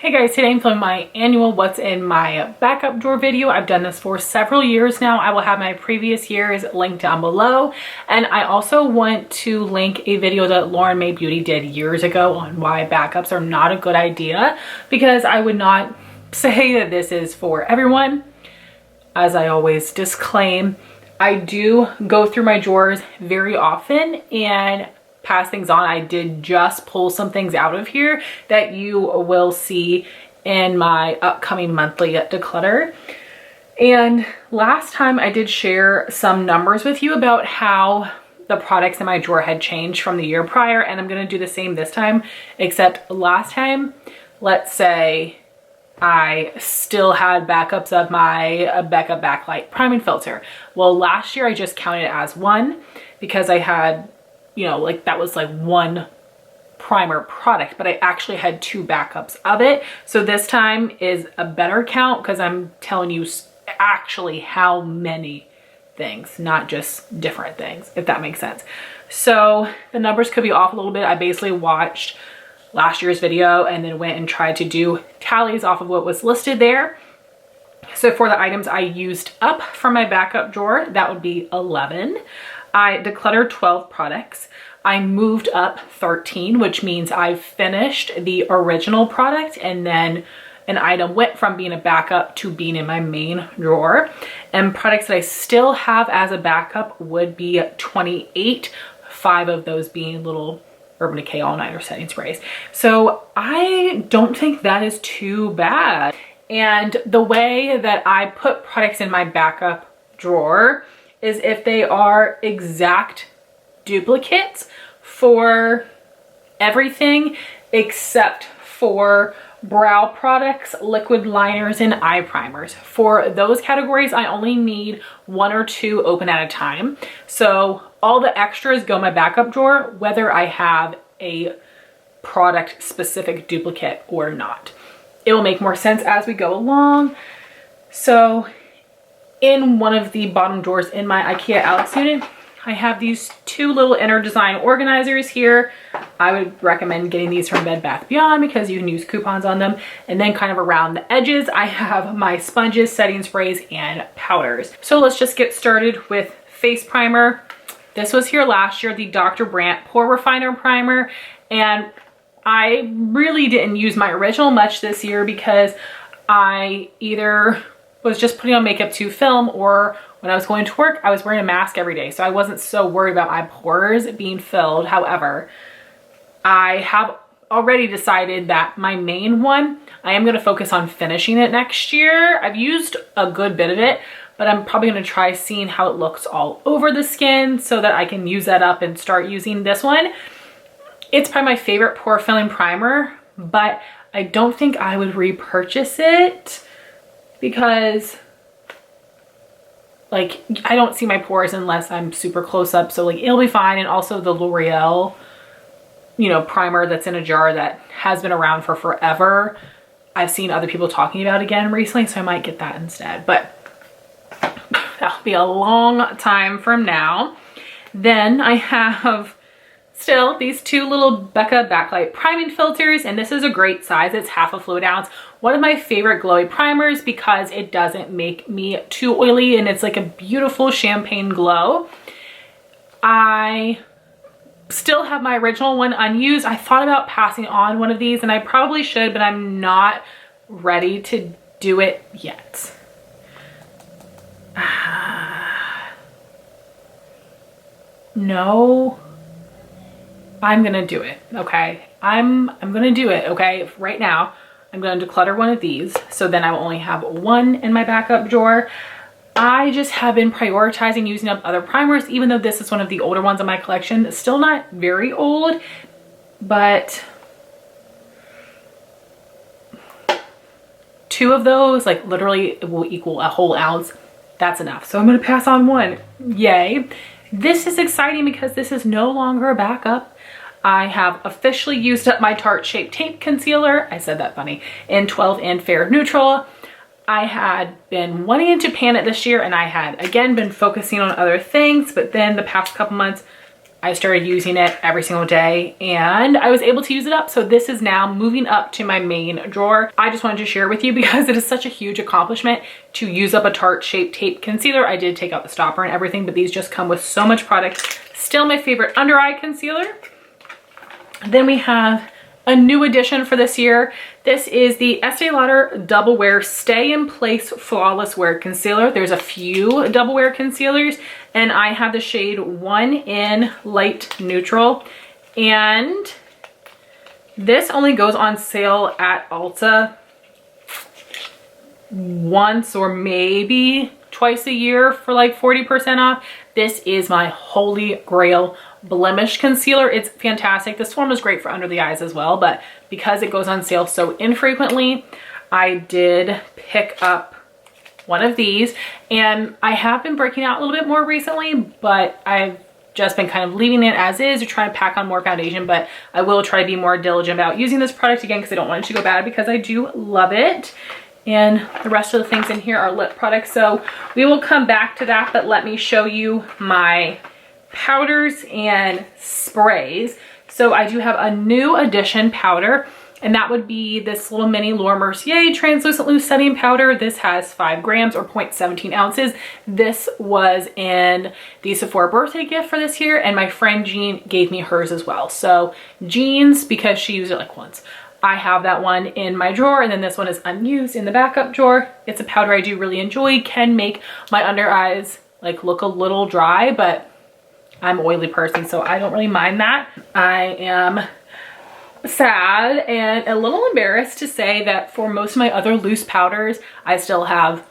Hey guys, today I'm filming my annual what's in my backup drawer video. I've done this for several years now. I will have my previous years linked down below. And I also want to link a video that Lauren May Beauty did years ago on why backups are not a good idea, because I would not say that this is for everyone. As I always disclaim, I do go through my drawers very often and pass things on. I did just pull some things out of here that you will see in my upcoming monthly declutter. And last time I did share some numbers with you about how the products in my drawer had changed from the year prior, and I'm going to do the same this time, except last time, let's say I still had backups of my Becca backlight priming filter. Well, last year I just counted it as one because I had, you know, like that was like one primer product, but I actually had two backups of it. So this time is a better count because I'm telling you actually how many things, not just different things, if that makes sense. So the numbers could be off a little bit. I basically watched last year's video and then went and tried to do tallies off of what was listed there. So for the items I used up from my backup drawer, that would be 11. I decluttered 12 products. I moved up 13, which means I finished the original product and then an item went from being a backup to being in my main drawer. And products that I still have as a backup would be 28, 5 of those being little Urban Decay all-nighter setting sprays. So I don't think that is too bad. And the way that I put products in my backup drawer is if they are exact duplicates for everything except for brow products, liquid liners, and eye primers. For those categories, I only need 1 or 2 open at a time. So all the extras go in my backup drawer, whether I have a product specific duplicate or not. It will make more sense as we go along. So in one of the bottom drawers in my IKEA Alex unit, I have these 2 little inner design organizers here. I would recommend getting these from Bed Bath & Beyond because you can use coupons on them. And then kind of around the edges, I have my sponges, setting sprays, and powders. So let's just get started with face primer. This was here last year, the Dr. Brandt Pore Refiner Primer. And I really didn't use my original much this year because I either was just putting on makeup to film, or when I was going to work, I was wearing a mask every day. So I wasn't so worried about my pores being filled. However, I have already decided that my main one, I am going to focus on finishing it next year. I've used a good bit of it, but I'm probably going to try seeing how it looks all over the skin so that I can use that up and start using this one. It's probably my favorite pore filling primer, but I don't think I would repurchase it because like I don't see my pores unless I'm super close up. So like it'll be fine. And also the L'Oreal, you know, primer that's in a jar that has been around for forever. I've seen other people talking about again recently, so I might get that instead. But that'll be a long time from now. Then I have still these 2 little Becca backlight priming filters, and this is a great size. It's half a fluid ounce. One of my favorite glowy primers because it doesn't make me too oily and it's like a beautiful champagne glow. I still have my original one unused. I thought about passing on one of these and I probably should, but I'm not ready to do it yet. No, I'm gonna do it, okay? I'm gonna do it, okay? Right now, I'm gonna declutter one of these, so then I will only have 1 in my backup drawer. I just have been prioritizing using up other primers, even though this is one of the older ones in my collection. It's still not very old, but 2 of those, like literally will equal a whole ounce. That's enough. So I'm gonna pass on 1, yay. This is exciting because this is no longer a backup. I have officially used up my Tarte Shape Tape Concealer. I said that funny. In 12 and Fair Neutral. I had been wanting to pan it this year and I had again been focusing on other things, but then the past couple months I started using it every single day and I was able to use it up. So this is now moving up to my main drawer. I just wanted to share with you because it is such a huge accomplishment to use up a Tarte Shape Tape concealer. I did take out the stopper and everything, but these just come with so much product. Still my favorite under eye concealer. Then we have a new addition for this year. This is the Estee Lauder Double Wear Stay in Place Flawless Wear Concealer. There's a few double wear concealers and I have the shade 1 in Light Neutral. And this only goes on sale at Ulta once or maybe twice a year for like 40% off. This is my holy grail blemish concealer. It's fantastic. This one was great for under the eyes as well, but because it goes on sale so infrequently, I did pick up one of these and I have been breaking out a little bit more recently, but I've just been kind of leaving it as is or trying to pack on more foundation, but I will try to be more diligent about using this product again because I don't want it to go bad because I do love it. And the rest of the things in here are lip products. So we will come back to that, but let me show you my powders and sprays. So I do have a new addition powder, and that would be this little mini Laura Mercier translucent loose setting powder. This has 5 grams or 0.17 ounces. This was in the Sephora birthday gift for this year, and my friend Jean gave me hers as well. So Jean's, because she used it like once, I have that one in my drawer, and then this one is unused in the backup drawer. It's a powder I do really enjoy. Can make my under eyes like look a little dry, but I'm an oily person, so I don't really mind that. I am sad and a little embarrassed to say that for most of my other loose powders, I still have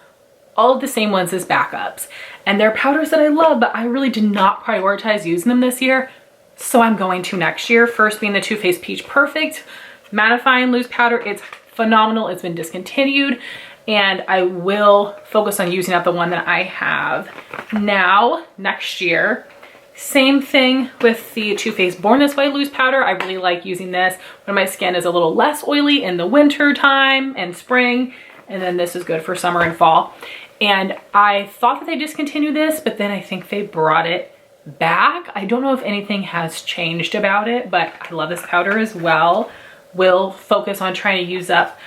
all of the same ones as backups. And they're powders that I love, but I really did not prioritize using them this year. So I'm going to next year. First being the Too Faced Peach Perfect mattifying loose powder. It's phenomenal. It's been discontinued and I will focus on using up the one that I have now next year. Same thing with the Too Faced Born This Way loose powder. I really like using this when my skin is a little less oily in the winter time and spring. And then this is good for summer and fall. And I thought that they discontinued this, but then I think they brought it back. I don't know if anything has changed about it, but I love this powder as well. Will focus on trying to use up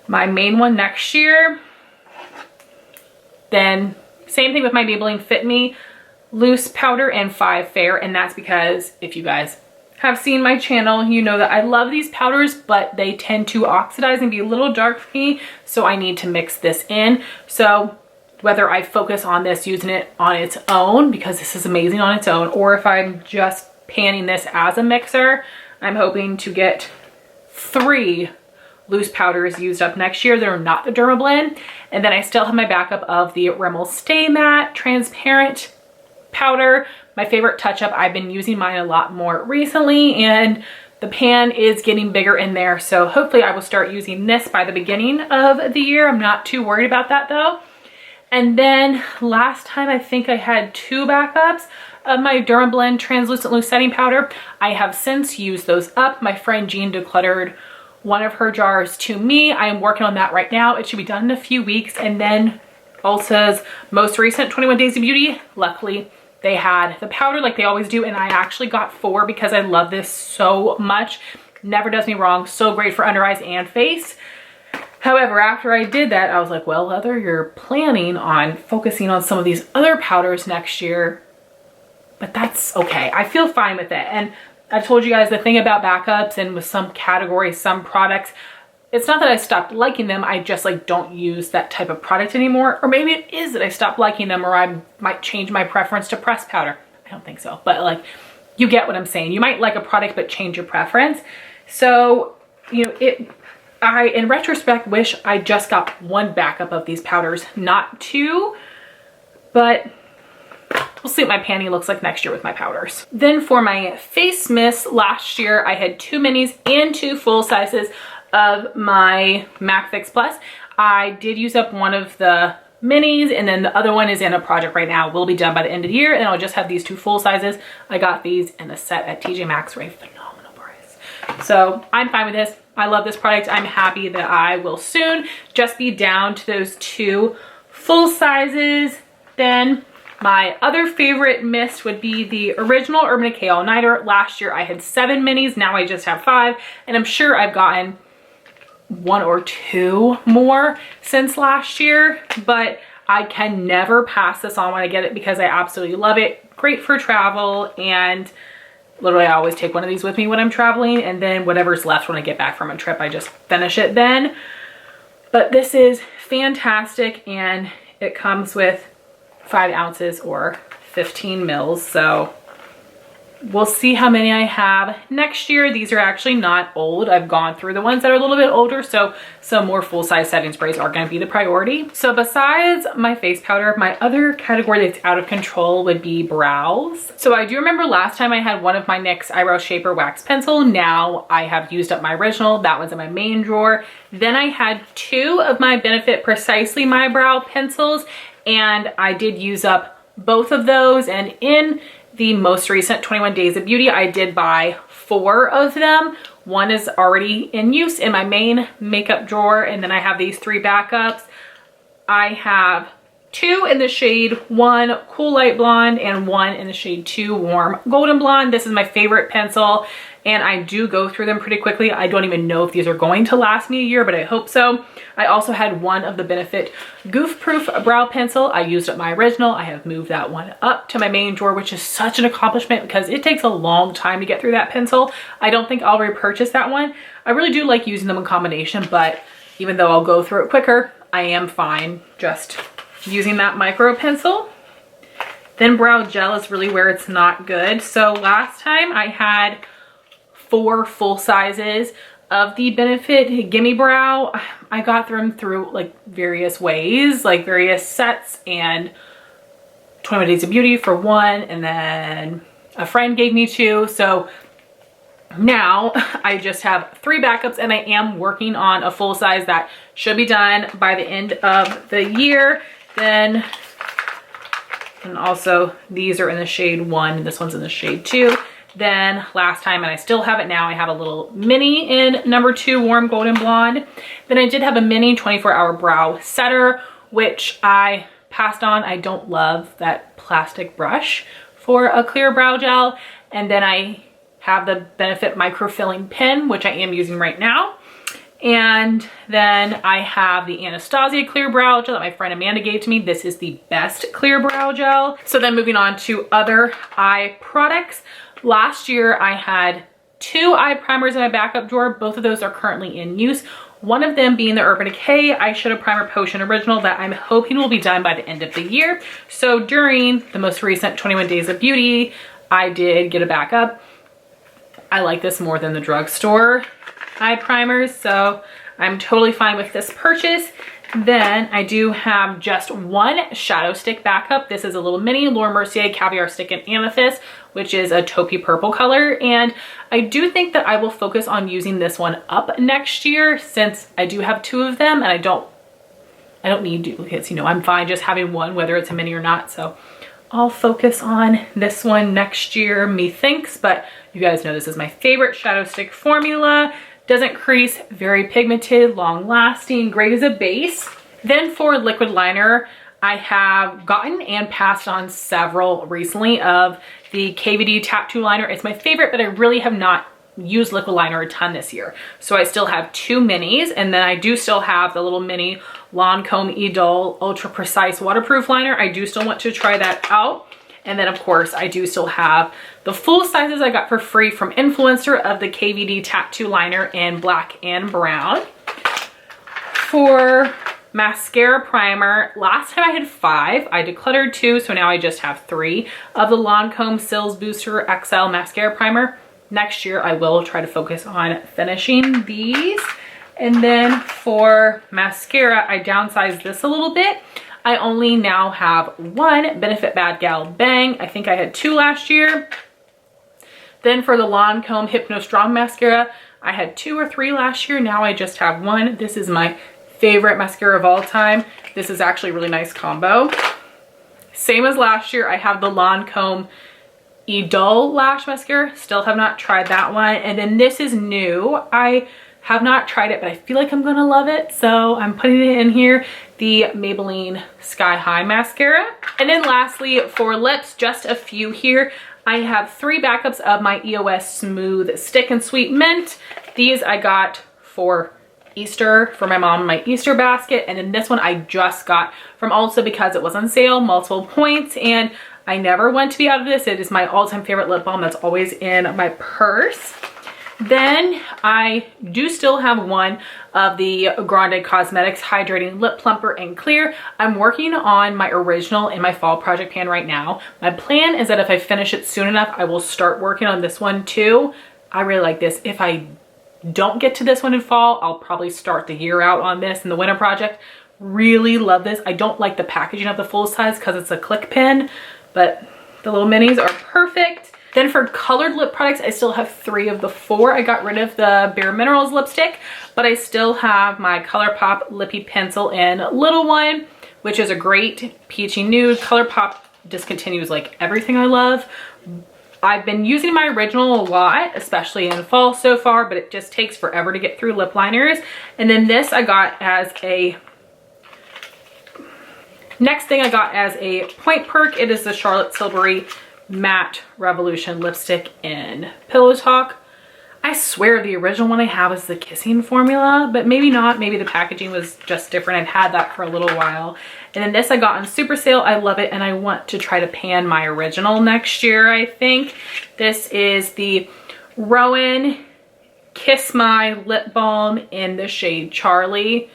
my main one next year. Then same thing with my Maybelline Fit Me loose powder and 5 Fair, and that's because if you guys have seen my channel, you know that I love these powders, but they tend to oxidize and be a little dark for me, so I need to mix this in. So whether I focus on this using it on its own, because this is amazing on its own, or if I'm just panning this as a mixer, I'm hoping to get 3 loose powders used up next year. They're not the Dermablend. And then I still have my backup of the Rimmel Stay Matte transparent powder. My favorite touch up. I've been using mine a lot more recently and the pan is getting bigger in there. So hopefully I will start using this by the beginning of the year. I'm not too worried about that though. And then last time I think I had 2 backups of my Dermablend translucent loose setting powder. I have since used those up. My friend Jean decluttered one of her jars to me. I am working on that right now. It should be done in a few weeks. And then Ulta's most recent 21 Days of Beauty, luckily they had the powder like they always do, and I actually got 4 because I love this so much. Never does me wrong. So great for under eyes and face. However, after I did that, I was like, well, Heather, you're planning on focusing on some of these other powders next year, but that's okay. I feel fine with it. And I told you guys the thing about backups and with some categories, some products, it's not that I stopped liking them. I just like don't use that type of product anymore. Or maybe it is that I stopped liking them, or I might change my preference to pressed powder. I don't think so, but like, you get what I'm saying. You might like a product, but change your preference. So, you know, I, in retrospect, wish I just got 1 backup of these powders, not 2, but we'll see what my panty looks like next year with my powders. Then for my face mist, last year I had 2 minis and 2 full sizes of my MAC Fix Plus. I did use up one of the minis, and then the other one is in a project right now. Will be done by the end of the year, and I'll just have these 2 full sizes. I got these in a set at TJ Maxx for a phenomenal price. So I'm fine with this. I love this product. I'm happy that I will soon just be down to those 2 full sizes. Then My other favorite mist would be the original Urban Decay All Nighter. Last year I had 7 minis, now I just have 5, and I'm sure I've gotten 1 or 2 more since last year, but I can never pass this on when I get it because I absolutely love it. Great for travel, and literally I always take one of these with me when I'm traveling, and then whatever's left when I get back from a trip, I just finish it then. But this is fantastic, and it comes with 5 ounces or 15 mils, so we'll see how many I have next year. These are actually not old. I've gone through the ones that are a little bit older, so some more full-size setting sprays are going to be the priority. So besides my face powder, my other category that's out of control would be brows. So I do remember last time I had one of my NYX Eyebrow Shaper Wax Pencil. Now I have used up my original. That one's in my main drawer. Then I had 2 of my Benefit Precisely My Brow pencils, and I did use up both of those, and in the most recent 21 Days of Beauty, I did buy 4 of them. One is already in use in my main makeup drawer, and then I have these 3 backups. I have 2 in the shade 1 Cool Light Blonde and 1 in the shade 2 Warm Golden Blonde. This is my favorite pencil, and I do go through them pretty quickly. I don't even know if these are going to last me a year, but I hope so. I also had 1 of the Benefit Goof Proof Brow Pencil. I used up my original. I have moved that one up to my main drawer, which is such an accomplishment because it takes a long time to get through that pencil. I don't think I'll repurchase that one. I really do like using them in combination, but even though I'll go through it quicker, I am fine just using that micro pencil. Then brow gel is really where it's not good. So last time I had 4 full sizes of the Benefit Gimme Brow. I got them through like various ways, like various sets, and 21 Days of Beauty for 1, and then a friend gave me 2. So now I just have 3 backups, and I am working on a full size that should be done by the end of the year. Then, and also these are in the shade 1, and this one's in the shade 2. Then last time, and I still have it now, I have a little mini in number 2 Warm Golden Blonde. Then I did have a mini 24-hour brow setter, which I passed on. I don't love that plastic brush for a clear brow gel. And then I have the Benefit Microfilling pen, which I am using right now. And then I have the Anastasia clear brow gel that my friend Amanda gave to me. This is the best clear brow gel. So then moving on to other eye products. Last year I had 2 eye primers in my backup drawer. Both of those are currently in use. One of them being the Urban Decay Eyeshadow Primer Potion Original that I'm hoping will be done by the end of the year. So during the most recent 21 Days of Beauty, I did get a backup. I like this more than the drugstore eye primers, so I'm totally fine with this purchase. Then I do have just 1 shadow stick backup. This is a little mini Laura Mercier Caviar Stick in Amethyst, which is a taupey purple color. And I do think that I will focus on using this one up next year, since I do have 2 of them and I don't need duplicates. You know, I'm fine just having 1, whether it's a mini or not. So I'll focus on this one next year, methinks. But you guys know this is my favorite shadow stick formula. Doesn't crease, very pigmented, long lasting, great as a base. Then for liquid liner, I have gotten and passed on several recently of the KVD Tattoo Liner. It's my favorite, but I really have not used liquid liner a ton this year. So I still have 2 minis, and then I do still have the little mini Lancome Idole Ultra Precise Waterproof Liner. I do still want to try that out. And then of course I do still have the full sizes I got for free from Influencer of the KVD Tattoo Liner in black and brown. For mascara primer, last time I had 5. I decluttered 2, so now I just have 3 of the Lancome Sills Booster XL Mascara Primer. Next year I will try to focus on finishing these. And then for mascara, I downsized this a little bit. I only now have 1 Benefit Bad Gal Bang. I think I had 2 last year. Then for the Lancome Hypno Strong Mascara, I had 2 or 3 last year. Now I just have 1. This is my favorite mascara of all time. This is actually a really nice combo. Same as last year, I have the Lancome Idole Lash Mascara. Still have not tried that one. And then this is new. I Have not tried it, but I feel like I'm gonna love it, so I'm putting it in here. The Maybelline Sky High mascara. And then lastly, for lips, just a few here. I have 3 backups of my EOS Smooth Stick and Sweet Mint. These I got for Easter for my mom in my Easter basket, and then this one I just got from Ulta because it was on sale, multiple points, and I never want to be out of this. It is my all-time favorite lip balm that's always in my purse. Then I do still have one of the Grande Cosmetics Hydrating Lip Plumper in Clear. I'm working on my original in my fall project pan right now. My plan is that if I finish it soon enough, I will start working on this one too. I really like this. If I don't get to this one in fall, I'll probably start the year out on this in the winter project. Really love this. I don't like the packaging of the full size because it's a click pen, but the little minis are perfect. Then for colored lip products, I still have 3 of the 4. I got rid of the Bare Minerals lipstick, but I still have my ColourPop Lippie pencil in little one, which is a great peachy nude. ColourPop discontinues like everything I love. I've been using my original a lot, especially in fall so far, but it just takes forever to get through lip liners. And then this I got as a, next thing I got as a point perk. It is the Charlotte Tilbury Matte Revolution lipstick in Pillow Talk. I swear the original one I have is the kissing formula, but maybe not. Maybe the packaging was just different. I've had that for a little while. And then this I got on super sale. I love it, and I want to try to pan my original next year, I think. This is the Rowan Kiss My Lip Balm in the shade Charlie.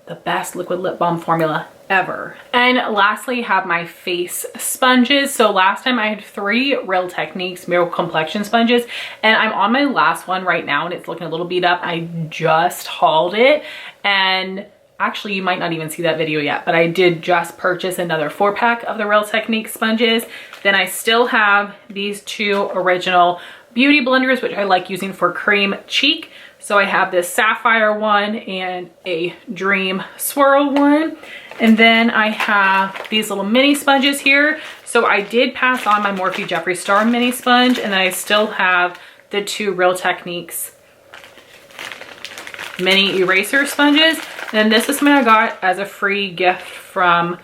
The best liquid lip balm formula ever. And lastly, have my face sponges. So last time I had 3 Real Techniques Miracle Complexion sponges, and I'm on my last one right now and it's looking a little beat up. I just hauled it, and actually you might not even see that video yet, but I did just purchase another 4-pack of the Real Techniques sponges. Then I still have these 2 original beauty blenders, which I like using for cream cheek. So I have this Sapphire one and a Dream Swirl one. And then I have these little mini sponges here. So I did pass on my Morphe Jeffree Star mini sponge, and then I still have the 2 Real Techniques mini eraser sponges. And this is something I got as a free gift from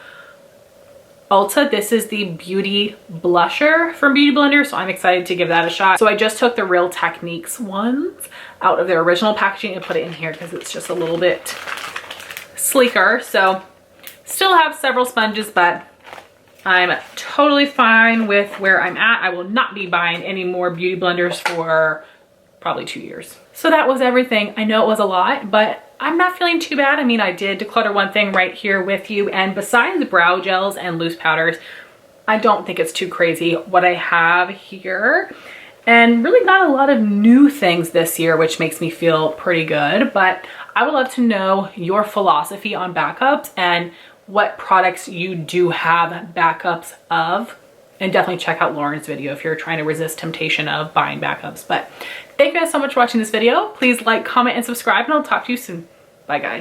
Ulta. This is the Beauty Blusher from Beauty Blender, so I'm excited to give that a shot. So I just took the Real Techniques ones out of their original packaging and put it in here because it's just a little bit sleeker. So still have several sponges, but I'm totally fine with where I'm at. I will not be buying any more beauty blenders for probably 2 years. So that was everything. I know it was a lot, but I'm not feeling too bad. I mean, I did declutter one thing right here with you, and besides brow gels and loose powders, I don't think it's too crazy what I have here. And really not a lot of new things this year, which makes me feel pretty good. But I would love to know your philosophy on backups and what products you do have backups of. And definitely check out Lauren's video if you're trying to resist temptation of buying backups. But thank you guys so much for watching this video. Please like, comment, and subscribe, and I'll talk to you soon. Bye, guys.